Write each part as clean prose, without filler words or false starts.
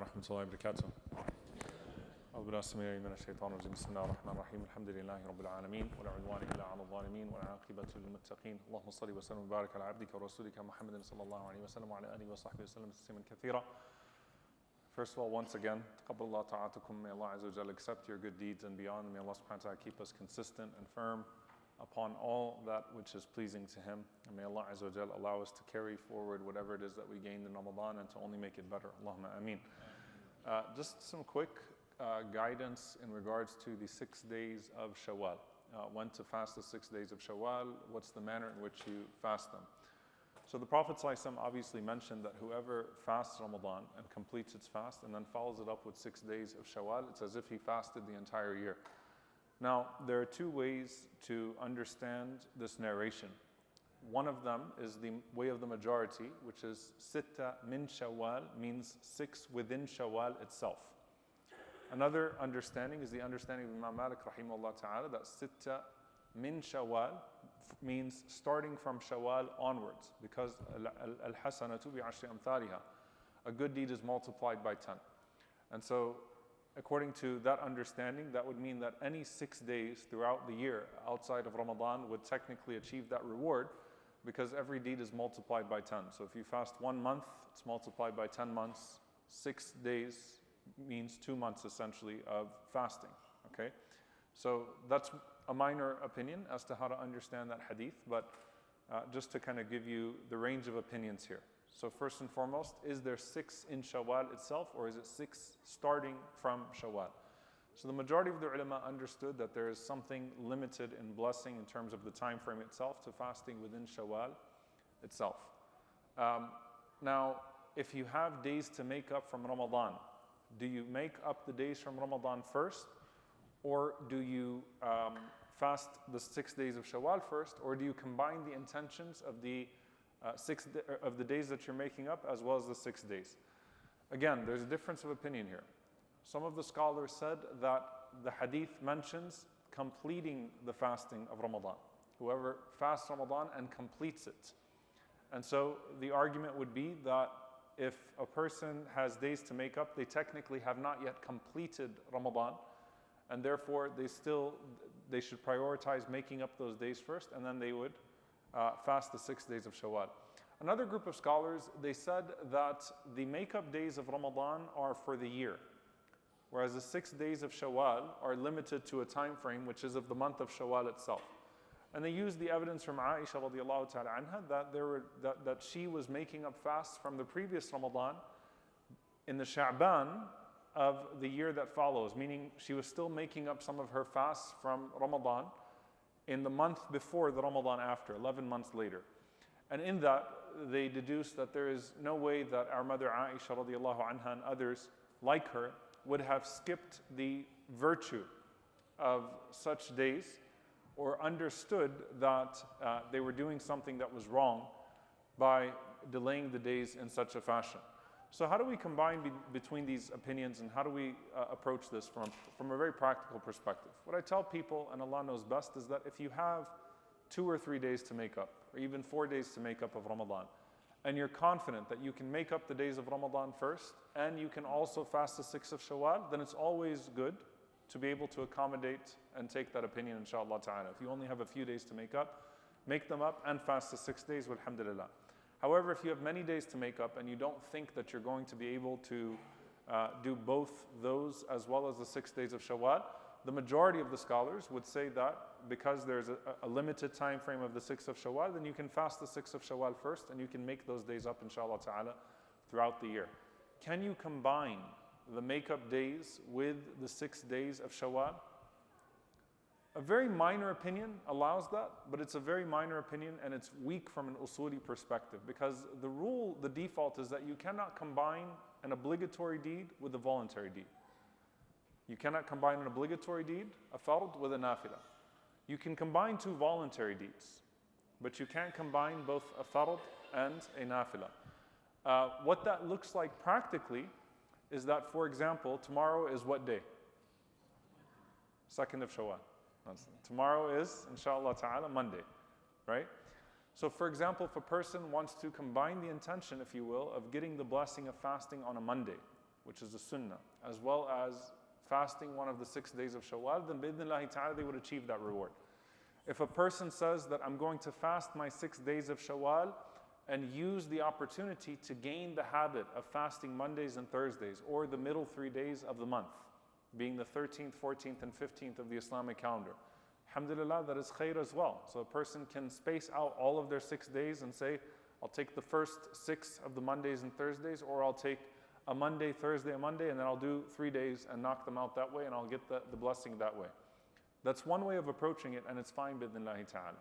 ورحمة الله وبركاته. أعوذ بالله السميع العليم من الشيطان الرجيم. بسم الله الرحمن الرحيم. الحمد لله رب العالمين ولا عدوان إلا على الظالمين والعاقبة للمتقين. اللهم صل وسلم وبارك على عبدك ورسولك محمد صلى الله عليه وسلم وعلى آله وصحبه وسلم تسليما كثيرا. First of all, once again, تقبل الله طاعتكم. May Allah Azza wa Jalla accept your good deeds and beyond. May Allah subhanahu wa ta'ala keep us consistent and firm upon all that which is pleasing to Him. And may Allah Azza wa Jalla allow us to carry forward whatever it is that we gained in Ramadan and to only make it better. Allahumma ameen. Just some quick guidance in regards to the 6 days of Shawwal. When to fast the 6 days of Shawwal, what's the manner in which you fast them. So the Prophet ﷺ obviously mentioned that whoever fasts Ramadan and completes its fast and then follows it up with 6 days of Shawwal, it's as if he fasted the entire year. Now, there are two ways to understand this narration. One of them is the way of the majority, which is sitta min Shawwal, means 6 within Shawwal itself. Another understanding is the understanding of Imam Malik rahimahullah ta'ala, that sitta min Shawwal means starting from Shawwal onwards, because al-hasanatu bi-ashri amthaliha, a good deed is multiplied by 10. And so, according to that understanding, that would mean that any 6 days throughout the year outside of Ramadan would technically achieve that reward, because every deed is multiplied by 10. So if you fast 1 month, it's multiplied by 10 months. 6 days means 2 months essentially of fasting. Okay? So that's a minor opinion as to how to understand that hadith, but just to kind of give you the range of opinions here. So first and foremost, is there 6 in Shawwal itself, or is it 6 starting from Shawwal? So the majority of the ulama understood that there is something limited in blessing in terms of the time frame itself to fasting within Shawwal itself. Now, if you have days to make up from Ramadan, do you make up the days from Ramadan first, or do you fast the 6 days of Shawwal first, or do you combine the intentions of the of the days that you're making up as well as the 6 days? Again, there's a difference of opinion here. Some of the scholars said that the hadith mentions completing the fasting of Ramadan. Whoever fasts Ramadan and completes it. And so the argument would be that if a person has days to make up, they technically have not yet completed Ramadan, and therefore they should prioritize making up those days first, and then they would fast the 6 days of Shawwal. Another group of scholars, they said that the make-up days of Ramadan are for the year, whereas the 6 days of Shawwal are limited to a time frame which is of the month of Shawwal itself. And they used the evidence from Aisha radiallahu ta'ala anha that she was making up fasts from the previous Ramadan in the Sha'ban of the year that follows, meaning she was still making up some of her fasts from Ramadan in the month before the Ramadan after, 11 months later. And in that, they deduced that there is no way that our mother Aisha radiallahu anha and others like her would have skipped the virtue of such days, or understood that they were doing something that was wrong by delaying the days in such a fashion. So how do we combine between these opinions, and how do we approach this from a very practical perspective? What I tell people, and Allah knows best, is that if you have 2 or 3 days to make up, or even 4 days to make up of Ramadan, and you're confident that you can make up the days of Ramadan first, and you can also fast the 6 of Shawwal, then it's always good to be able to accommodate and take that opinion, inshallah ta'ala. If you only have a few days to make up, make them up and fast the 6 days, walhamdulillah. However, if you have many days to make up and you don't think that you're going to be able to do both those as well as the 6 days of Shawwal, the majority of the scholars would say that because there's a limited time frame of the 6th of Shawwal, then you can fast the 6th of Shawwal first, and you can make those days up, inshallah ta'ala, throughout the year. Can you combine the makeup days with the 6 days of Shawwal? A very minor opinion allows that, but it's a very minor opinion, and it's weak from an usuli perspective, because the default is that you cannot combine an obligatory deed with a voluntary deed. You cannot combine an obligatory deed, a fard, with a nafila. You can combine 2 voluntary deeds, but you can't combine both a fard and a nafila. What that looks like practically is that, for example, tomorrow is what day? 2nd of Shawwal. Tomorrow is, inshallah ta'ala, Monday, right? So for example, if a person wants to combine the intention, if you will, of getting the blessing of fasting on a Monday, which is the sunnah, as well as fasting one of the 6 days of Shawwal, then bi'idhnillahi ta'ala they would achieve that reward. If a person says that I'm going to fast my 6 days of Shawwal and use the opportunity to gain the habit of fasting Mondays and Thursdays, or the middle 3 days of the month, being the 13th, 14th, and 15th of the Islamic calendar, alhamdulillah, that is khair as well. So a person can space out all of their 6 days and say, I'll take the first 6 of the Mondays and Thursdays, or I'll take a Monday, Thursday, a Monday, and then I'll do 3 days and knock them out that way, and I'll get the blessing that way. That's one way of approaching it, and it's fine, bi'idhnillahi ta'ala.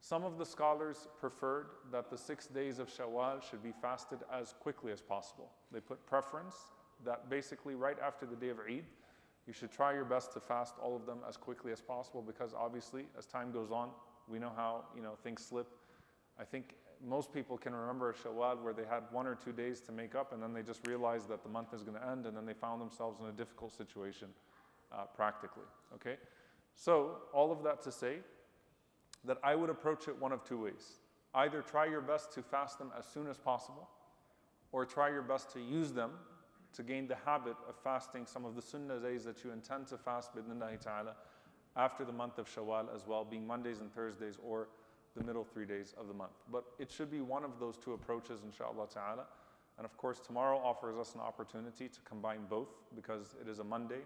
Some of the scholars preferred that the 6 days of Shawwal should be fasted as quickly as possible. They put preference that basically right after the day of Eid, you should try your best to fast all of them as quickly as possible, because obviously as time goes on, we know how things slip. I think most people can remember a Shawwal where they had 1 or 2 days to make up, and then they just realized that the month is going to end, and then they found themselves in a difficult situation practically. Okay, so all of that to say that I would approach it one of 2 ways. Either try your best to fast them as soon as possible, or try your best to use them to gain the habit of fasting some of the sunnah days that you intend to fast bi'idhnillahi ta'ala after the month of Shawwal as well, being Mondays and Thursdays, or the middle 3 days of the month. But it should be one of those 2 approaches, inshallah ta'ala. And of course, tomorrow offers us an opportunity to combine both, because it is a Monday,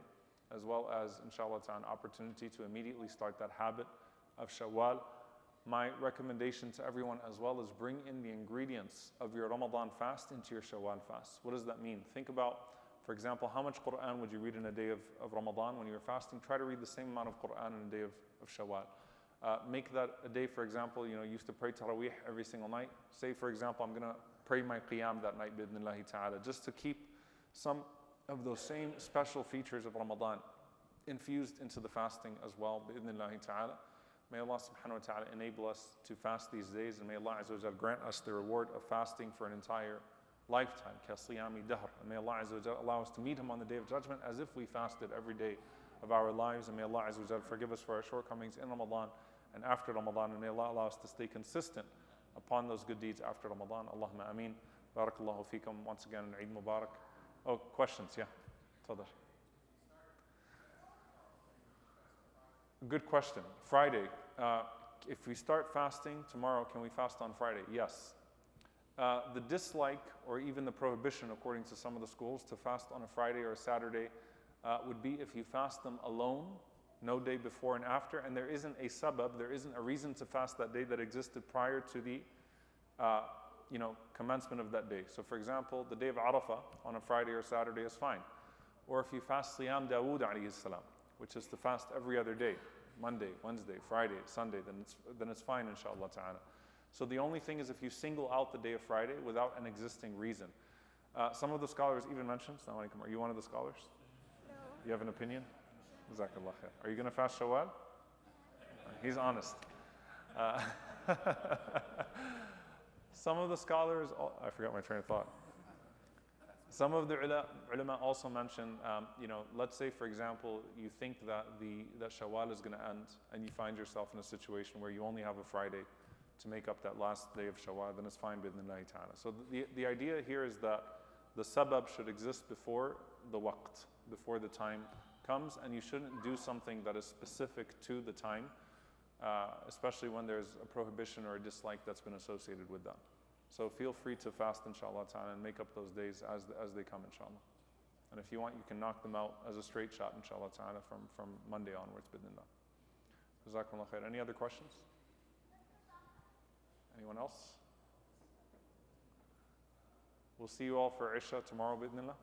as well as, inshallah ta'ala, an opportunity to immediately start that habit of Shawwal. My recommendation to everyone as well is bring in the ingredients of your Ramadan fast into your Shawwal fast. What does that mean? Think about, for example, how much Quran would you read in a day of Ramadan when you're fasting? Try to read the same amount of Quran in a day of Shawwal. Make that a day, for example, you used to pray Taraweeh every single night. Say, for example, I'm going to pray my Qiyam that night, bi'idhnillahi ta'ala, just to keep some of those same special features of Ramadan infused into the fasting as well, bi'idhnillahi ta'ala. May Allah subhanahu wa ta'ala enable us to fast these days, and may Allah azza wa jal grant us the reward of fasting for an entire lifetime, kasiyami dahr. And may Allah azza wa jal allow us to meet Him on the Day of Judgment as if we fasted every day of our lives. And may Allah azza wa jal forgive us for our shortcomings in Ramadan and after Ramadan. And may Allah allow us to stay consistent upon those good deeds after Ramadan. Allahumma ameen. Barakallahu feekum. Once again, Eid Mubarak. Oh, questions? Yeah. Tafadhal. Good question. Friday. If we start fasting tomorrow, can we fast on Friday? Yes. The dislike, or even the prohibition, according to some of the schools, to fast on a Friday or a Saturday would be if you fast them alone, no day before and after, and there isn't a sabab, there isn't a reason to fast that day that existed prior to the commencement of that day. So for example, the day of Arafah on a Friday or Saturday is fine. Or if you fast Siyam Dawood alayhi salam, which is to fast every other day, Monday, Wednesday, Friday, Sunday, then it's fine, inshallah ta'ala. So the only thing is if you single out the day of Friday without an existing reason. Some of the scholars even mentioned, Assalamu alaikum, are you one of the scholars? No. You have an opinion? Jazakallah khair. Are you going to fast Shawwal? He's honest. Some of the scholars, I forgot my train of thought. Some of the ulama also mentioned, let's say, for example, you think that Shawwal is going to end, and you find yourself in a situation where you only have a Friday to make up that last day of Shawwal, then it's fine, bi'idhnillahi ta'ala. So the idea here is that the sabab should exist before the waqt, before the time comes, and you shouldn't do something that is specific to the time, especially when there's a prohibition or a dislike that's been associated with that. So feel free to fast, inshallah ta'ala, and make up those days as they come, inshallah. And if you want, you can knock them out as a straight shot, inshallah ta'ala, from Monday onwards, bidnillah. Jazakumullah khair. Any other questions? Anyone else? We'll see you all for Isha tomorrow, bidnillah.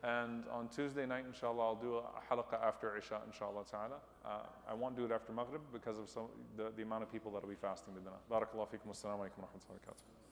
And on Tuesday night, inshallah, I'll do a halaqah after Isha, inshallah ta'ala. I won't do it after Maghrib because of the amount of people that will be fasting, bidnillah. Barakallahu feekum. Assalamu alaikum wa rahmatullahi wa barakatuh.